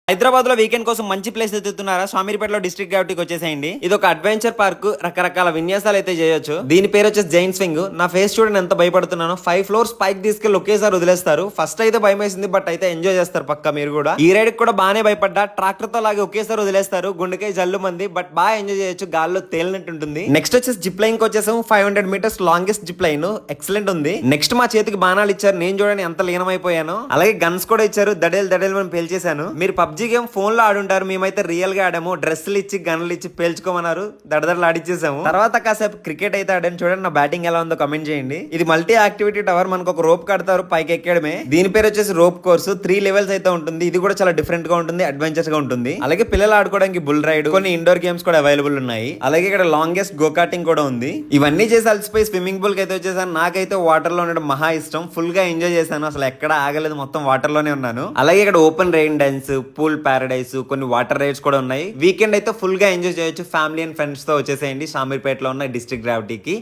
హైదరాబాద్ లో వీకెండ్ కోసం మంచి ప్లేస్ ఎత్తుతున్నారా? స్వామిరిపేటలో డిస్ట్రిక్ట్ గ్రావిటీకి వచ్చేసేయండి. ఇది ఒక అడ్వెంచర్ పార్క్, రకరకాల విన్యాసాలు అయితే చేయొచ్చు. దీని పేరు వచ్చేసి జైన్ స్వింగ్. నా ఫేస్ చూడండి ఎంత భయపడుతున్నాను. 5 ఫ్లోర్స్ పైకి తీసుకెళ్లి ఒకేసారి వదిలేస్తారు. ఫస్ట్ అయితే భయం వేసింది, బట్ అయితే ఎంజాయ్ చేస్తారు పక్క మీరు కూడా. ఈ రైడ్ కూడా బాగానే భయపడ్డా. ట్రాక్టర్ తో లాగే ఒకేసారి వదిలేస్తారు. గుండెకాయ జల్లు మంది, బట్ బాగా ఎంజాయ్ చేయొచ్చు. గాల్లో తేలినట్టు ఉంటుంది. నెక్స్ట్ వచ్చేసి జిప్ లైన్ కి వచ్చేసాం. 500 meters longest zip line, excellent ఉంది. నెక్స్ట్ మా చేతికి బాణాలు ఇచ్చారు. నేను చూడండి ఎంత లీనమైపోయాను. అలాగే గన్స్ కూడా ఇచ్చారు. దడేలు దడేలు మనం పేల్చేశాను. మీరు పబ్జీ గేమ్ ఫోన్ లో ఆడుంటారు, మేమైతే రియల్ గా ఆడాము. డ్రెస్సులు ఇచ్చి గన్నులు ఇచ్చి పేల్చుకోమన్నారు, దడదడలు ఆడిచ్చేసాము. తర్వాత కాసేపు క్రికెట్ అయితే ఆడాను. చూడండి నా బ్యాటింగ్ ఎలా ఉందో కమెంట్ చేయండి. ఇది మల్టీ యాక్టివిటీ టవర్, మనకు ఒక రోప్ కడతారు, పైకి ఎక్కడమే. దీని పేరు వచ్చేసి రోప్ కోర్సు. 3 లెవెల్స్ అయితే ఉంటుంది. ఇది కూడా చాలా డిఫరెంట్ గా ఉంటుంది, అడ్వెంచర్స్ గా ఉంటుంది. అలాగే పిల్లలు ఆడుకోవడానికి బుల్ రైడ్, కొన్ని ఇండోర్ గేమ్స్ కూడా అవైలబుల్ ఉన్నాయి. అలాగే ఇక్కడ లాంగెస్ట్ గో కార్టింగ్ కూడా ఉంది. ఇవన్నీ చేసి అలసిపోయి స్విమ్మింగ్ పూల్ కి అయితే వచ్చేసాను. నాకైతే వాటర్ లో ఉండడం మహా ఇష్టం. ఫుల్ గా ఎంజాయ్ చేశాను, అసలు ఎక్కడ ఆగలేదు, మొత్తం వాటర్ లోనే ఉన్నాను. అలాగే ఇక్కడ open rain dance, pool Paradise, కొన్ని వాటర్ రైడ్స్ కూడా ఉన్నాయి. వీకెండ్ అయితే ఫుల్ గా ఎంజాయ్ చేయొచ్చు. ఫ్యామిలీ అండ్ ఫ్రెండ్స్ తో వచ్చేసేయండి షామీర్పేటలో ఉన్న డిస్ట్రిక్ట్ గ్రావిటీకి.